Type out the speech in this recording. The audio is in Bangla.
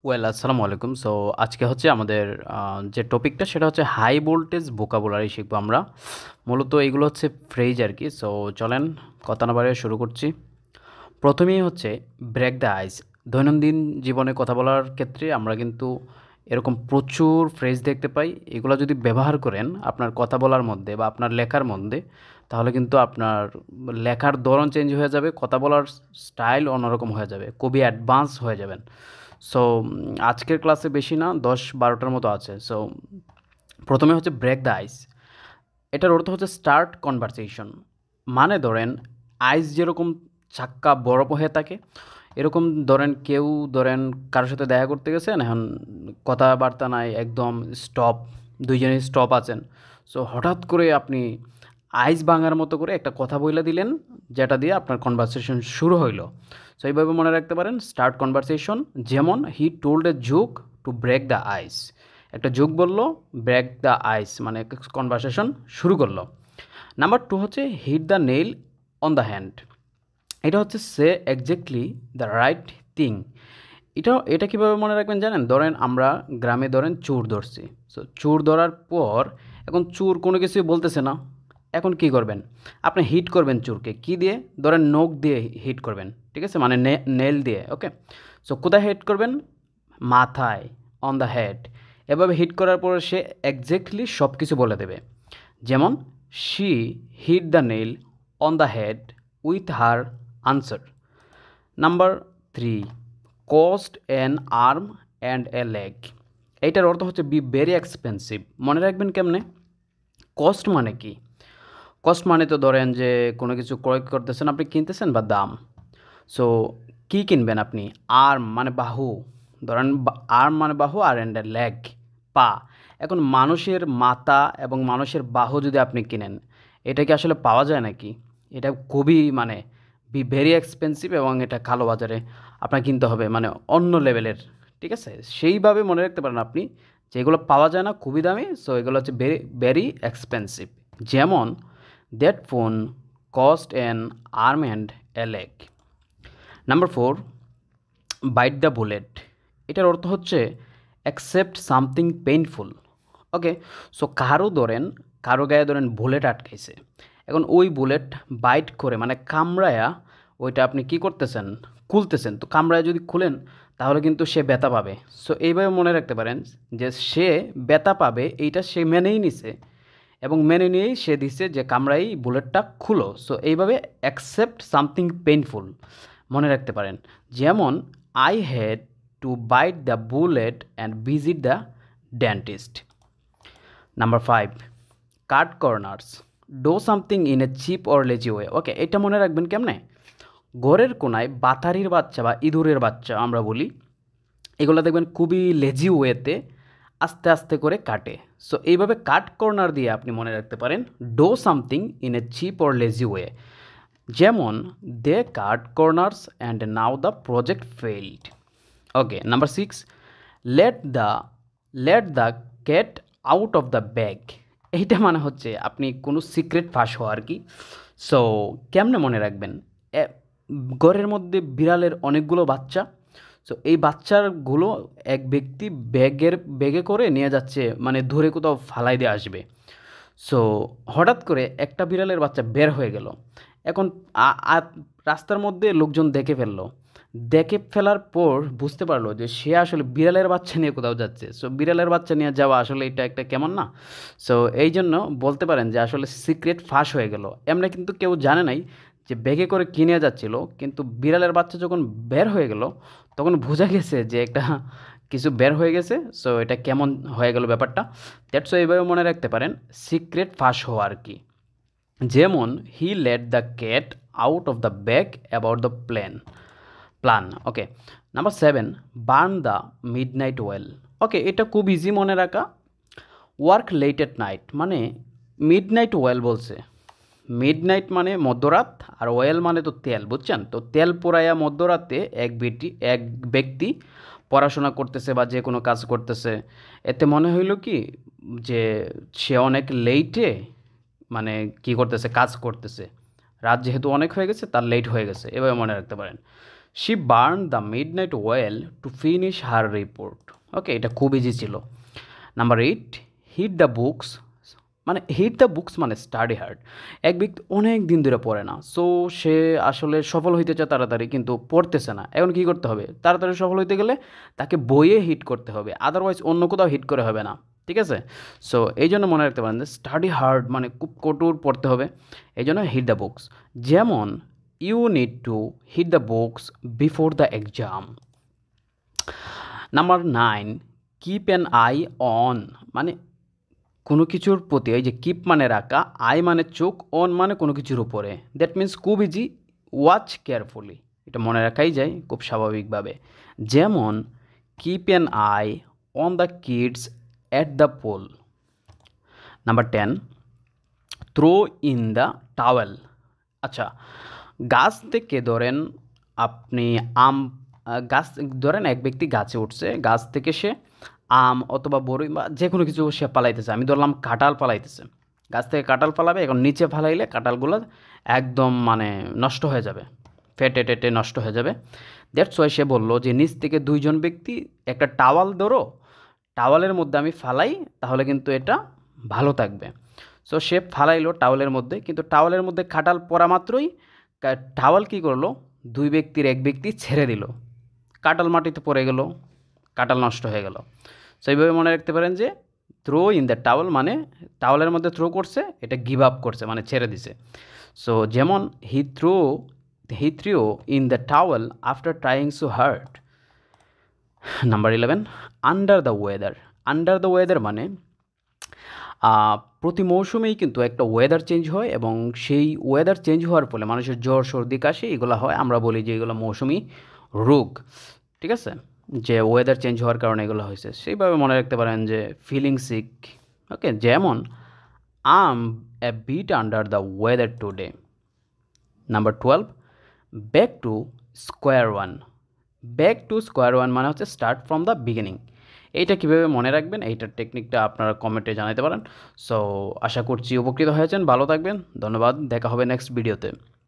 আসসালামু আলাইকুম। সো আজকে হচ্ছে আমাদের যে টপিকটা সেটা হচ্ছে হাই ভোল্টেজ ভোকাবুলারি শিখবো আমরা। মূলত এগুলো হচ্ছে ফ্রেজ আর কি। সো চলেন কথা না বাড়িয়ে শুরু করছি। প্রথমেই হচ্ছে ব্রেক দ্য আইস। দৈনন্দিন জীবনে কথা বলার ক্ষেত্রে আমরা কিন্তু এরকম প্রচুর ফ্রেজ দেখতে পাই। এগুলো যদি ব্যবহার করেন আপনার কথা বলার মধ্যে বা আপনার লেখার মধ্যে, তাহলে কিন্তু আপনার লেখার ধরন চেঞ্জ হয়ে যাবে, কথা বলার স্টাইল অন্যরকম হয়ে যাবে, খুবই অ্যাডভান্স হয়ে যাবেন। সো আজকের ক্লাসে বেশি না, 10-12টার মতো আছে। সো প্রথমে হচ্ছে ব্রেক দ্য আইস। এটার অর্থ হচ্ছে স্টার্ট কনভারসেশন। মানে ধরেন আইস যেরকম চাক্কা বরফ হয়ে থাকে, এরকম ধরেন কেউ ধরেন কারোর সাথে দেখা করতে গেছেন, এখন কথাবার্তা নাই, একদম স্টপ, দুইজনেই স্টপ আছেন। সো হঠাৎ করে আপনি আইস ভাঙার মতো করে একটা কথা বইলা দিলেন, যেটা দিয়ে আপনার কনভারসেশন শুরু হইলো। সো এইভাবে মনে রাখতে পারেন স্টার্ট কনভারসেশন। যেমন he told a joke to break the ice. একটা জোক বললো, ব্রেক দ্য আইস মানে কনভারসেশন শুরু করলো। নাম্বার টু হচ্ছে hit the nail on the hand. এটা হচ্ছে সে এক্স্যাক্টলি দ্য রাইট থিং। এটা কীভাবে মনে রাখবেন জানেন? ধরেন আমরা গ্রামে ধরেন চোর ধরছি। সো চোর ধরার পর এখন চোর কোনো কিছুই বলতেছে না। এখন কি করবেন? আপনি হিট করবেন চোরকে। কি দিয়ে? ধরেন নখ দিয়ে হিট করবেন। ঠিক আছে? মানে নেল দিয়ে। ওকে? সো কোথায় হিট করবেন? মাথায়, অন দ্য হেড। এভাবে হিট করার পর সে এক্স্যাক্টলি সব কিছু বলে দেবে। যেমন she hit the nail on the head with her answer. Number three, cost an arm and a leg. এইটার অর্থ হচ্ছে বি ভেরি এক্সপেন্সিভ। মনে রাখবেন কেমনে? কস্ট মানে কি? কস্ট মানে তো ধরেন যে কোনো কিছু ক্রয় করতেছেন, আপনি কিনতেছেন বা দাম। সো কী কিনবেন আপনি? আর্ম মানে বাহু। ধরেন আর্ম মানে বাহু, আর অ্যান্ড এ লেগ পা। এখন মানুষের মাথা এবং মানুষের বাহু যদি আপনি কিনেন, এটা কি আসলে পাওয়া যায় নাকি? এটা খুবই মানে ভেরি এক্সপেন্সিভ, এবং এটা কালো বাজারে আপনার কিনতে হবে, মানে অন্য লেভেলের। ঠিক আছে? সেইভাবে মনে রাখতে পারেন আপনি, যেগুলো পাওয়া যায় না, খুবই দামি। সো এগুলো হচ্ছে ভেরি ভেরি এক্সপেন্সিভ। যেমন that phone cost an arm and a leg. Number four, byte the bullet. এটার অর্থ হচ্ছে অ্যাকসেপ্ট সামথিং পেইনফুল। ওকে? সো কারো গায়ে ধরেন বুলেট আটকাইছে। এখন ওই বুলেট বাইট করে মানে কামড়ায়া ওইটা আপনি কি করতেছেন? খুলতেছেন। তো কামড়ায় যদি খুলেন, তাহলে কিন্তু সে ব্যথা পাবে। সো এইভাবে মনে রাখতে পারেন যে সে ব্যথা পাবে, এইটা সে মেনেই নিছে, এবং মেনে নিয়েই সে দিছে যে কামড়াই বুলেটটা খুলো। সো এইভাবে অ্যাকসেপ্ট সামথিং পেইনফুল মনে রাখতে পারেন। যেমন I had to bite the bullet and visit the dentist. Number five, cut corners. Do something in a cheap or lazy way. Okay, এটা মনে রাখবেন কেমনে? ঘরের কোনায় বাতারির বাচ্চা বা ইঁদুরের বাচ্চা আমরা বলি, এগুলো দেখবেন খুবই লেজি ওয়েতে আস্তে আস্তে করে কাটে। সো এইভাবে কাট কর্নার দিয়ে আপনি মনে রাখতে পারেন do something in a cheap or lazy way. যেমন they cut corners and now the project failed. Okay, number six, let the let the cat out of the bag. এইটা মানে হচ্ছে আপনি কোনো সিক্রেট ফাঁস হওয়া আর কি। সো কেমনে মনে রাখবেন? ঘরের মধ্যে বিড়ালের অনেকগুলো বাচ্চা। সো এই বাচ্চাগুলো এক ব্যক্তি ব্যাগে করে নিয়ে যাচ্ছে, মানে ধরে কোথাও ফালাই দিয়ে আসবে। সো হঠাৎ করে একটা বিড়ালের বাচ্চা বের হয়ে গেল। এখন রাস্তার মধ্যে লোকজন দেখে ফেললো। দেখে ফেলার পর বুঝতে পারলো যে সে আসলে বিড়ালের বাচ্চা নিয়ে কোথাও যাচ্ছে। সো বিড়ালের বাচ্চা নিয়ে যাওয়া আসলে এটা একটা কেমন না? সো এই জন্য বলতে পারেন যে আসলে সিক্রেট ফাঁস হয়ে গেল। এমনি কিন্তু কেউ জানে নাই যে ব্যাগে করে কিনে যাচ্ছিল, কিন্তু বিড়ালের বাচ্চা যখন বের হয়ে গেল, তখন বোঝা গেছে যে একটা কিছু বের হয়ে গেছে। সো এটা কেমন হয়ে গেল ব্যাপারটা। দ্যাটস এইভাবে মনে রাখতে পারেন সিক্রেট ফাঁস হওয়া আর কি। যেমন he let the cat out of the bag about the plan. Okay, number seven, burn the midnight oil. Okay, এটা খুব ইজি মনে রাখা। ওয়ার্ক লেট এট নাইট মানে মিড নাইট ওয়েল বলছে। মিড নাইট মানে মধ্যরাত, আর ওয়েল মানে তো তেল, বুঝছেন? তো তেল পোড়াইয়া মধ্যরাতে এক ব্যক্তি পড়াশোনা করতেছে বা যে কোনো কাজ করতেছে। এতে মনে হইল কি যে সে অনেক লেটে মানে কি করতেছে, কাজ করতেছে। রাত যেহেতু অনেক হয়ে গেছে, তার লেট হয়ে গেছে, এভাবে মনে রাখতে পারেন। She burn the midnight oil to finish her report. Okay, এটা খুব ইজি ছিল। নাম্বার 8, হিট দ্য বুকস, মানে হিট দ্য বুকস মানে স্টাডি হার্ড। এক ব্যক্তি অনেক দিন ধরে পড়ে না, সো সে আসলে সফল হইতে চায় তাড়াতাড়ি, কিন্তু পড়তেছে না। এখন কী করতে হবে? তাড়াতাড়ি সফল হইতে গেলে তাকে বইয়ে হিট করতে হবে, আদারওয়াইজ অন্য কোথাও হিট করে হবে না। ঠিক আছে? সো এই জন্য মনে রাখতে পারেন যে স্টাডি হার্ড মানে খুব কঠোর পড়তে হবে, এই জন্য হিট দ্য বুকস। যেমন you need to hit the books before the exam. Number 9, keep an eye on, মানে কোনো কিছুর প্রতি, এই যে কিপ মানে রাখা, আই মানে চোখ, অন মানে কোনো কিছুর উপরে। দ্যাট মিন্স খুব ইজি, ওয়াচ কেয়ারফুলি, এটা মনে রাখাই যায় খুব স্বাভাবিকভাবে। যেমন keep an eye on the kids at the pool. Number 10, throw in the towel. আচ্ছা, গাছ থেকে ধরেন আপনি আম, গাছ ধরেন এক ব্যক্তি গাছে উঠছে, গাছ থেকে সে আম অথবা বড়ই বা যে কোনো কিছু সে পালাইতেছে, আমি ধরলাম কাঁঠাল পালাইতেছে, গাছ থেকে কাঁঠাল পালাবে, এখন নিচে ফালাইলে কাঁঠালগুলো একদম মানে নষ্ট হয়ে যাবে, ফেটে টেটে নষ্ট হয়ে যাবে। দ্যাটস ওয়াই সে বললো যে নিচ থেকে দুইজন ব্যক্তি একটা টাওয়াল ধরো, টাওয়ালের মধ্যে আমি ফালাই, তাহলে কিন্তু এটা ভালো থাকবে। সো সে ফালাইলো টাওয়ালের মধ্যে, কিন্তু টাওয়ালের মধ্যে কাঁঠাল পড়া মাত্রই টাওয়াল কী করলো, দুই ব্যক্তির এক ব্যক্তি ছেড়ে দিল, কাঁঠাল মাটিতে পড়ে গেল, কাঁঠাল নষ্ট হয়ে গেল। সো এইভাবে মনে রাখতে পারেন যে থ্রো ইন দ্য টাওয়াল মানে টাওয়ালের মধ্যে থ্রো করছে, এটা গিভ আপ করছে মানে ছেড়ে দিছে। সো যেমন he throw in the towel after trying so hard. Number 11, under the weather. Under the weather মানে প্রতি মৌসুমেই কিন্তু একটা ওয়েদার চেঞ্জ হয়, এবং সেই ওয়েদার চেঞ্জ হওয়ার ফলে মানুষের জ্বর সর্দি কাশি এগুলো হয়, আমরা বলি যে এগুলো মৌসুমি রোগ। ঠিক আছে? যে ওয়েদার চেঞ্জ হওয়ার কারণে এগুলো হয়েছে, সেইভাবে মনে রাখতে পারেন যে ফিলিং সিক। ওকে, যেমন I'm a bit under the weather today. Number 12, back to square one. Back to square one মানে হচ্ছে স্টার্ট ফ্রম দ্য বিগিনিং। এইটা কীভাবে মনে রাখবেন, এইটার টেকনিকটা আপনারা কমেন্টে জানাতে পারেন। সো আশা করছি উপকৃত হয়েছেন, ভালো থাকবেন, ধন্যবাদ, দেখা হবে নেক্সট ভিডিওতে।